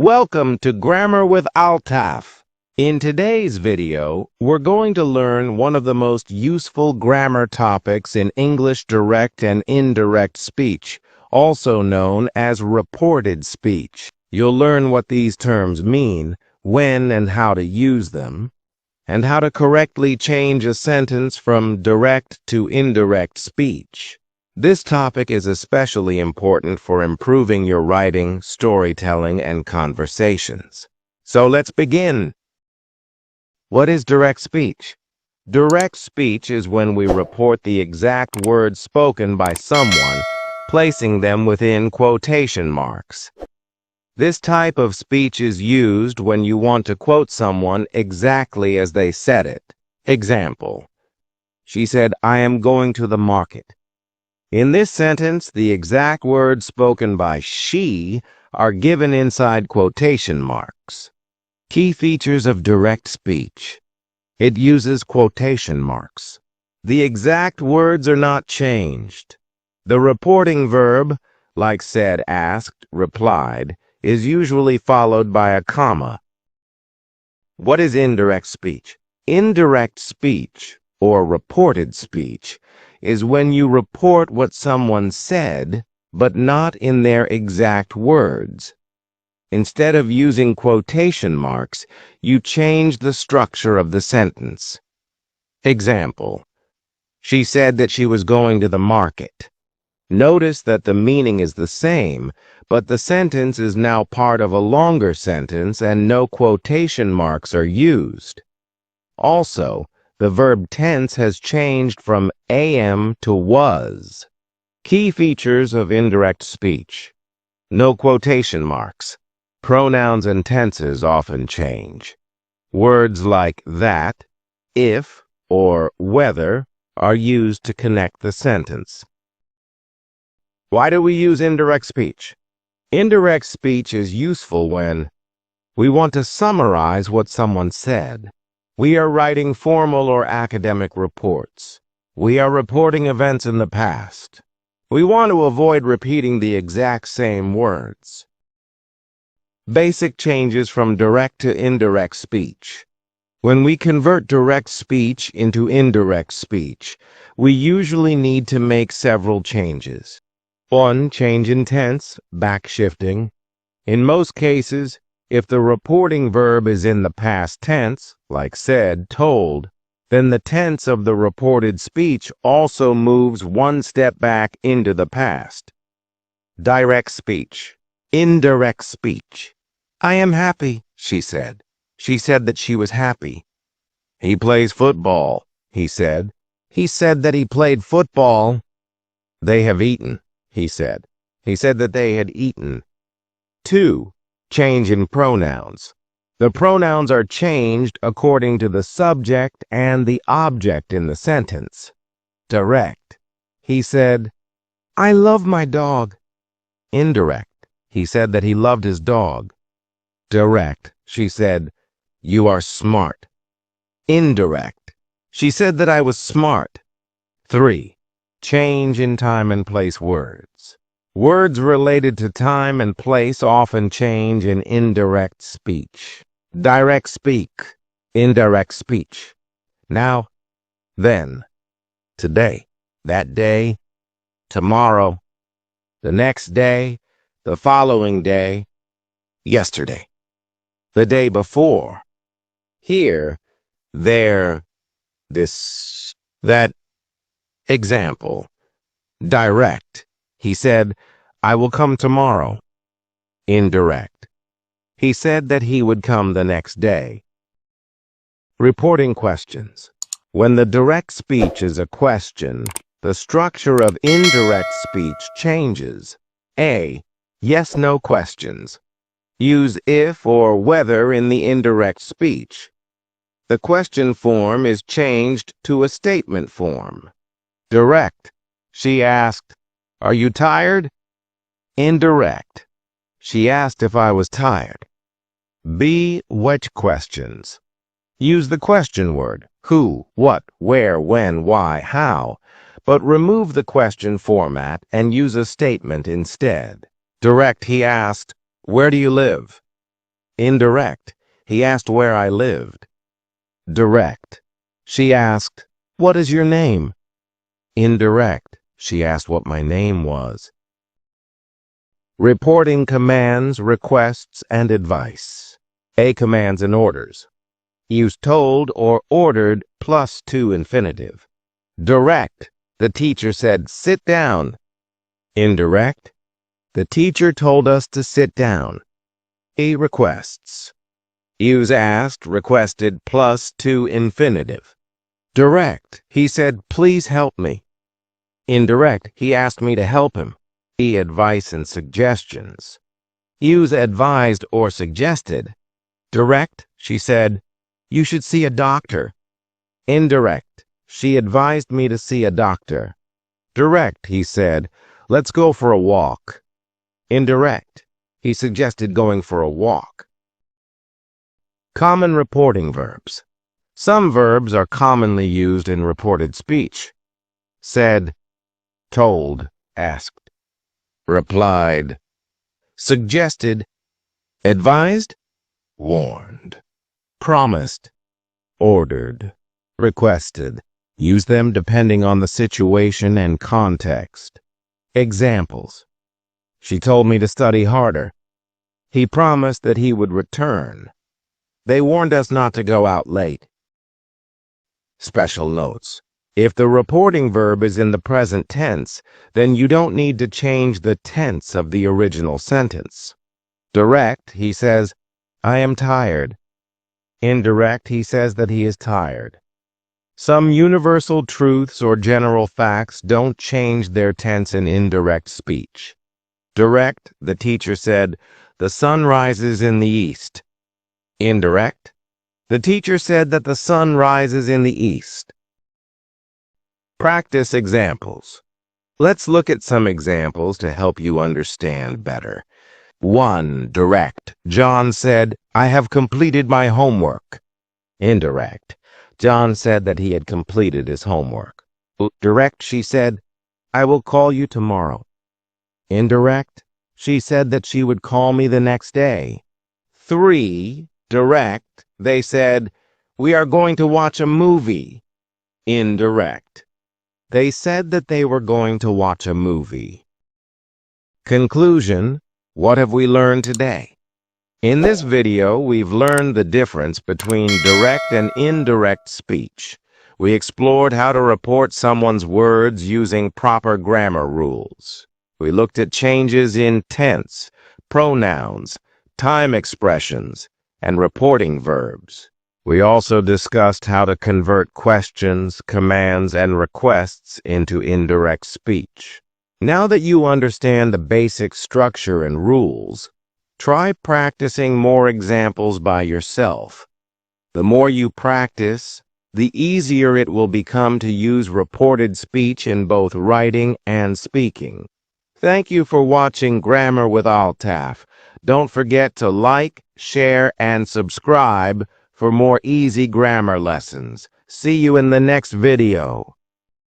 Welcome to Grammar with Altaf. In today's video, we're going to learn one of the most useful grammar topics in English direct and indirect speech, also known as reported speech. You'll learn what these terms mean, when and how to use them, and how to correctly change a sentence from direct to indirect speech. This topic is especially important for improving your writing, storytelling, and conversations. So let's begin. What is direct speech? Direct speech is when we report the exact words spoken by someone, placing them within quotation marks. This type of speech is used when you want to quote someone exactly as they said it. Example: she said, "I am going to the market." In this sentence, the exact words spoken by she are given inside quotation marks. Key features of direct speech. It uses quotation marks. The exact words are not changed. The reporting verb, like said, asked, replied, is usually followed by a comma. What is indirect speech? Indirect speech, or reported speech, is when you report what someone said, but not in their exact words. Instead of using quotation marks, you change the structure of the sentence. Example: she said that she was going to the market. Notice that the meaning is the same, but the sentence is now part of a longer sentence and no quotation marks are used. Also, the verb tense has changed from am to was. Key features of indirect speech. No quotation marks. Pronouns and tenses often change. Words like that, if, or whether are used to connect the sentence. Why do we use indirect speech? Indirect speech is useful when we want to summarize what someone said. We are writing formal or academic reports. We are reporting events in the past. We want to avoid repeating the exact same words. Basic changes from direct to indirect speech. When we convert direct speech into indirect speech, we usually need to make several changes. 1. Change in tense, backshifting. In most cases, if the reporting verb is in the past tense, like said, told, then the tense of the reported speech also moves one step back into the past. Direct speech. Indirect speech. I am happy, she said. She said that she was happy. He plays football, he said. He said that he played football. They have eaten, he said. He said that they had eaten. 2. Change in pronouns. The pronouns are changed according to the subject and the object in the sentence. Direct. He said, I love my dog. Indirect. He said that he loved his dog. Direct. She said, you are smart. Indirect. She said that I was smart. 3. Change in time and place words. Words related to time and place often change in indirect speech. Direct speak. Indirect speech. Now, then, today, that day, tomorrow, the next day, the following day, yesterday, the day before, here, there, this, that. Example: direct. He said, I will come tomorrow. Indirect. He said that he would come the next day. Reporting questions. When the direct speech is a question, the structure of indirect speech changes. A. Yes/no questions. Use if or whether in the indirect speech. The question form is changed to a statement form. Direct. She asked, are you tired? Indirect. She asked if I was tired. B. Which questions. Use the question word, who, what, where, when, why, how, but remove the question format and use a statement instead. Direct. He asked, where do you live? Indirect. He asked where I lived. Direct. She asked, "What is your name?" Indirect. She asked what my name was. Reporting commands, requests, and advice. A. Commands and orders. Use told or ordered plus to infinitive. Direct. The teacher said, "Sit down." Indirect. The teacher told us to sit down. A. Requests. Use asked, requested plus to infinitive. Direct. He said, "Please help me." Indirect. He asked me to help him. E. Advice and suggestions. Use advised or suggested. Direct. She said, "You should see a doctor." Indirect. She advised me to see a doctor. Direct. He said, "Let's go for a walk." Indirect. He suggested going for a walk. Common reporting verbs. Some verbs are commonly used in reported speech. Said, told, asked, replied, suggested, advised, warned, promised, ordered, requested. Use them depending on the situation and context. Examples. She told me to study harder. He promised that he would return. They warned us not to go out late. Special notes. If the reporting verb is in the present tense, then you don't need to change the tense of the original sentence. Direct, he says, "I am tired." Indirect, he says that he is tired. Some universal truths or general facts don't change their tense in indirect speech. Direct, the teacher said, "The sun rises in the east." Indirect, the teacher said that the sun rises in the east. Practice examples. Let's look at some examples to help you understand better. 1. Direct. John said, "I have completed my homework." Indirect. John said that he had completed his homework. Direct, she said, "I will call you tomorrow." Indirect, she said that she would call me the next day. 3. Direct, they said, "We are going to watch a movie." Indirect, they said that they were going to watch a movie. Conclusion. What have we learned today? In this video, we've learned the difference between direct and indirect speech. We explored how to report someone's words using proper grammar rules. We looked at changes in tense, pronouns, time expressions, and reporting verbs. We also discussed how to convert questions, commands, and requests into indirect speech. Now that you understand the basic structure and rules, try practicing more examples by yourself. The more you practice, the easier it will become to use reported speech in both writing and speaking. Thank you for watching Grammar with Altaf. Don't forget to like, share, and subscribe for more easy grammar lessons. See you in the next video.